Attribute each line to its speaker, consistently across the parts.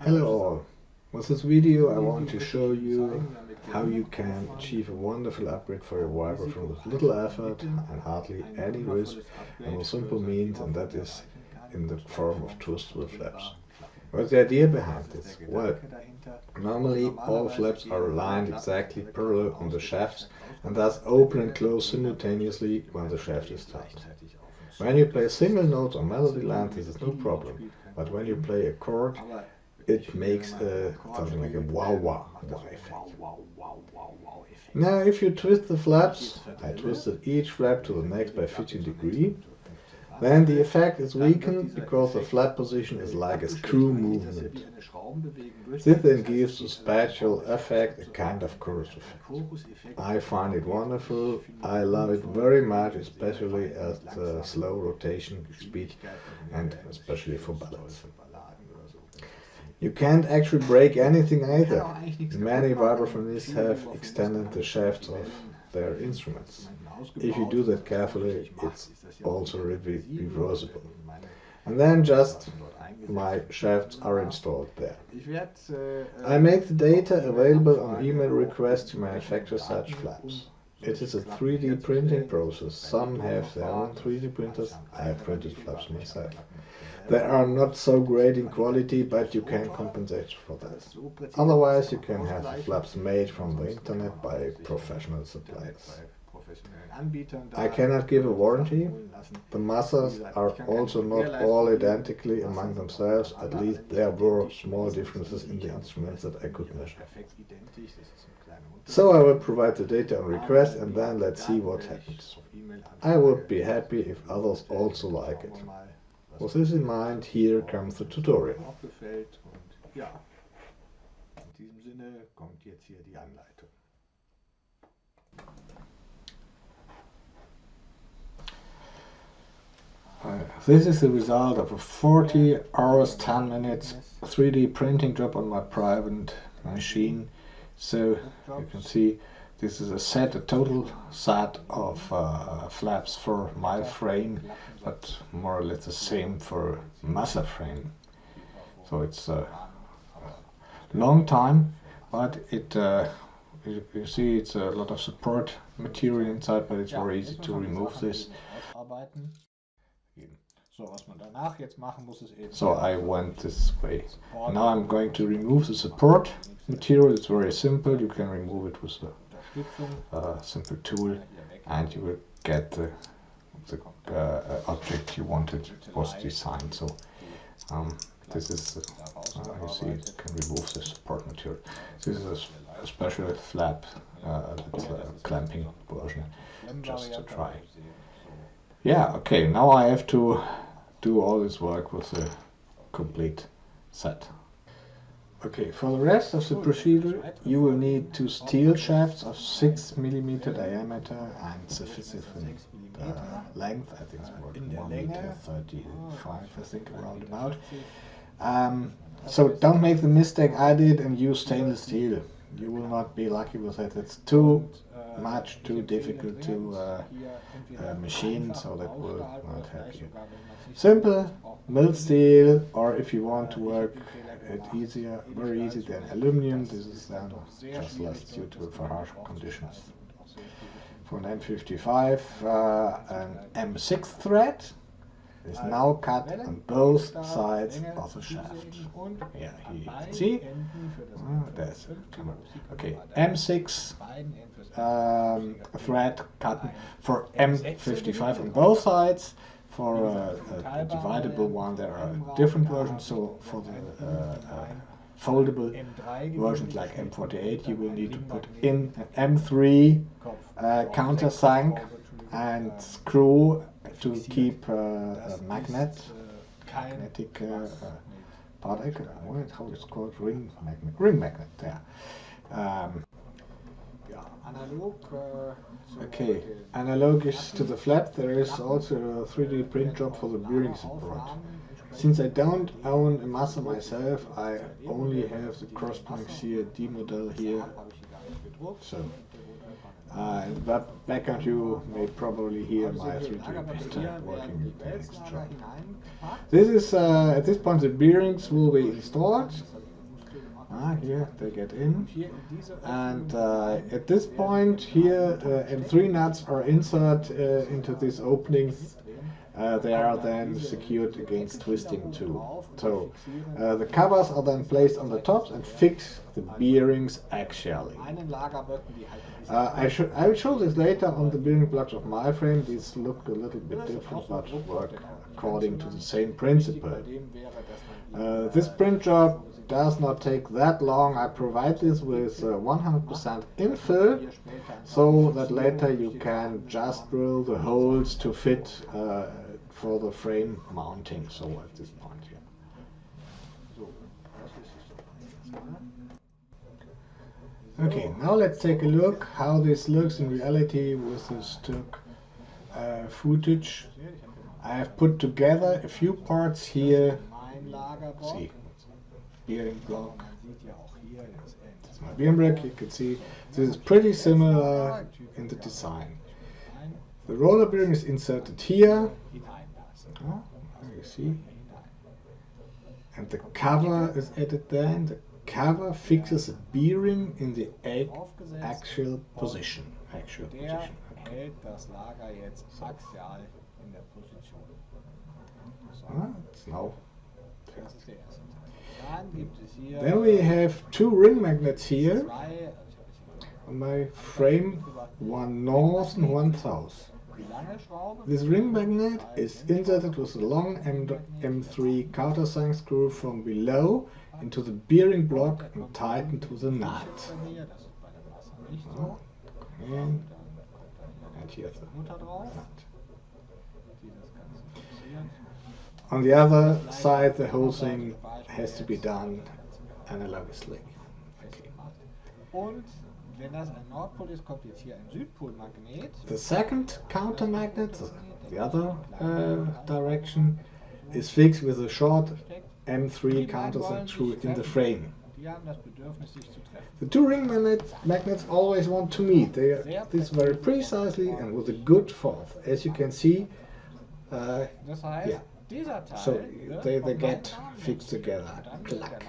Speaker 1: Hello all. With this video I want to show you how you can achieve a wonderful upgrade for your vibraphone with little effort and hardly any risk and with simple means, and that is in the form of twistable flaps. What's the idea behind this? Well, normally all flaps are aligned exactly parallel on the shafts and thus open and close simultaneously when the shaft is tight. When you play single notes on melody lines, this is no problem, but when you play a chord, it makes something like a wow wow effect. Now if you twist the flaps, I twisted each flap to the next by 15 degrees, then the effect is weakened because the flap position is like a screw movement. This then gives the spatial effect a kind of chorus effect. I find it wonderful, I love it very much, especially at slow rotation speed and especially for ballads. You can't actually break anything either. Many vibraphonists have extended the shafts of their instruments. If you do that carefully, it's also reversible. And then just my shafts are installed there. I make the data available on email request to manufacture such flaps. It is a 3D printing process. Some have their own 3D printers. I have printed flaps myself. They are not so great in quality, but you can compensate for that. Otherwise, you can have the flaps made from the internet by professional suppliers. I cannot give a warranty. The masters are also not all identically among themselves, at least there were small differences in the instruments that I could measure. So I will provide the data on request and then let's see what happens. I would be happy if others also like it. With this in mind, here comes the tutorial. This is the result of a 40 hours 10 minutes 3D printing job on my private machine. So you can see this is a total set of flaps for my frame, but more or less the same for master frame. So it's a long time, but you see it's a lot of support material inside, but it's very easy to remove this. So I went this way. Now I'm going to remove the support material. It's very simple. You can remove it with a simple tool and you will get the object you wanted was designed. So this is you see you can remove the support material. This is a special flap, it's a clamping version, just to try. Yeah, okay, now I have to do all this work with the complete set. Okay, for the rest of the procedure you will need two steel shafts of 6 mm diameter and sufficient length. I think it's more than 1 meter 35, I think, around about. So don't make the mistake I did and use stainless steel. You will not be lucky with it. It's too difficult to machine, so that will not help you. Simple mild steel, or if you want to work it very easy, then aluminum. This is then just less suitable for harsh conditions. For an M55, an M6 thread is now cut on both sides of the shaft. Yeah, here you can see. There's okay, M6 thread cut for M55 on both sides. For a dividable one there are different versions, so for the foldable versions like M48 you will need to put in an M3 countersunk and screw to keep a magnetic part. How it's called, ring magnet. Yeah. Okay, analogous to the flap, there is also a 3D print job for the bearing support. Since I don't own a master myself, I only have the cross-links here, D model here. So, in the background you may probably hear my 3D printer working the next job. This is, at this point the bearings will be installed. Here they get in, and at this point here M3 nuts are inserted into these openings. They are then secured against twisting too. So the covers are then placed on the tops and fix the bearings axially. I will show this later on the bearing blocks of my frame. These look a little bit different but work according to the same principle. This print job does not take that long. I provide this with 100% infill, so that later you can just drill the holes to fit for the frame mounting. So at this point here. Okay, now let's take a look how this looks in reality with the stock footage. I have put together a few parts here. See, bearing block. This is my bearing block. You can see this is pretty similar in the design. The roller bearing is inserted here. You see, and the cover is added there. And the cover fixes a bearing in the actual position. It's now fixed. Then we have two ring magnets here on my frame, one north and one south. This ring magnet is inserted with a long M3 countersunk screw from below into the bearing block and tightened to the nut. And here's the nut. On the other side, the whole thing has to be done analogously. Okay. The second counter magnet, the other direction, is fixed with a short M3 countersunk screw in the frame. The two ring magnets always want to meet. They are this very precisely and with a good force. As you can see, yeah. So they get fixed together. Klack.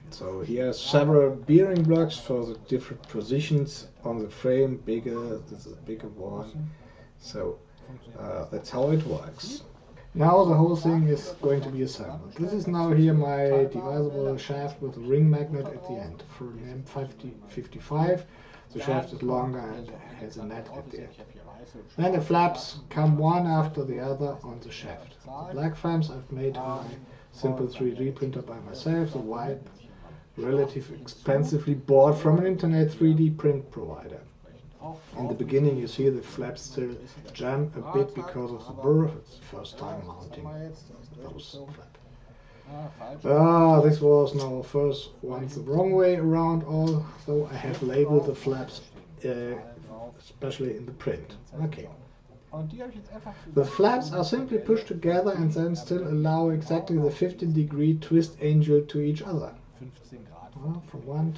Speaker 1: So here are several bearing blocks for the different positions on the frame. Bigger, this is a bigger one. So that's how it works. Now the whole thing is going to be assembled. This is now here my divisible shaft with a ring magnet at the end. For an M55, the shaft is longer and has a net at the end. Then the flaps come one after the other on the shaft. The black frames I've made on my simple 3D printer by myself. The white, relatively expensively bought from an internet 3D print provider. In the beginning you see the flaps still jam a bit because of the burr. It's the first time mounting those flaps. This was now first once the wrong way around, although I have labeled the flaps especially in the print. Okay. The flaps are simply pushed together and then still allow exactly the 15-degree twist angle to each other. From one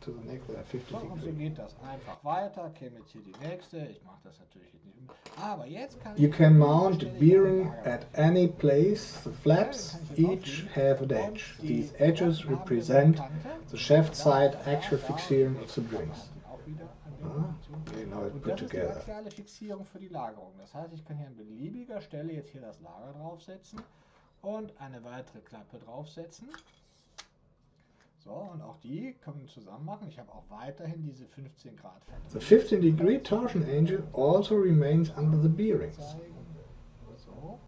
Speaker 1: to the next, 50 degrees. You can mount the bearing at any place. The flaps each have an edge. These edges represent the shaft side actual fixation of the bearings. Now it's put together. Das heißt, ich kann hier an beliebiger Stelle jetzt hier das Lager draufsetzen und eine weitere Klappe draufsetzen. So, und auch die können wir zusammen machen. Ich habe auch weiterhin diese 15 Grad Fenster. The 15-degree torsion angle also remains under the bearings. So.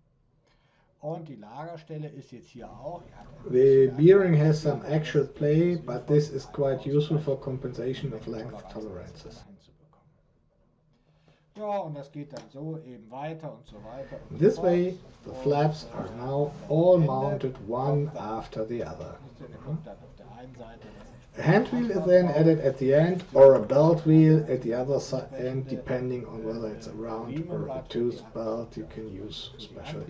Speaker 1: Und die Lagerstelle ist jetzt hier auch. The bearing has some actual play, but this is quite useful for compensation of length tolerances. Ja, und das geht dann so eben weiter und so weiter. This way, the flaps are now all mounted one after the other. A hand wheel is then added at the end, or a belt wheel at the other end, depending on whether it's a round or a tooth belt. You can use special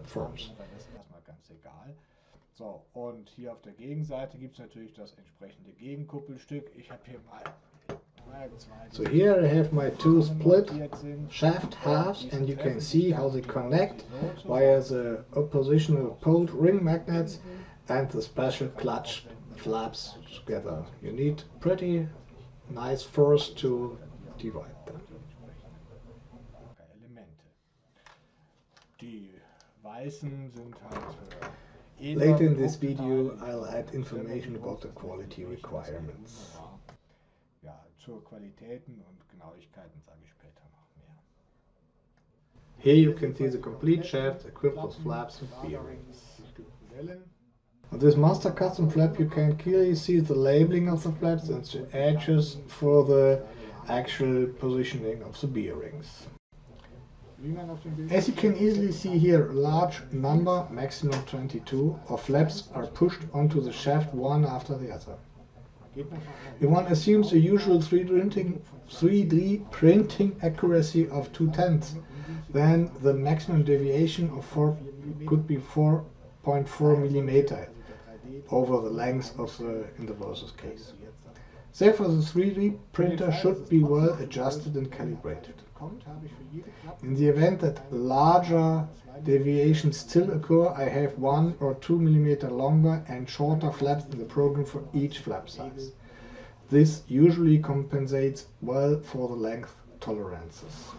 Speaker 1: forms. So, und hier auf der Gegenseite gibt es natürlich das entsprechende Gegenkuppelstück. Ich habe hier mal So here I have my two split shaft halves, and you can see how they connect via the oppositional pole ring magnets and the special clutch flaps together. You need pretty nice force to divide them. Later in this video I'll add information about the quality requirements. Here you can see the complete shaft equipped with flaps and bearings. On this master custom flap you can clearly see the labeling of the flaps and the edges for the actual positioning of the bearings. As you can easily see here, a large number, maximum 22, of flaps are pushed onto the shaft one after the other. If one assumes the usual 3D printing accuracy of 2/10, then the maximum deviation of could be 4.4 mm over the length of the interversus case. Therefore, the 3D printer should be well adjusted and calibrated. In the event that larger deviations still occur, I have 1 or 2 mm longer and shorter flaps in the program for each flap size. This usually compensates well for the length tolerances.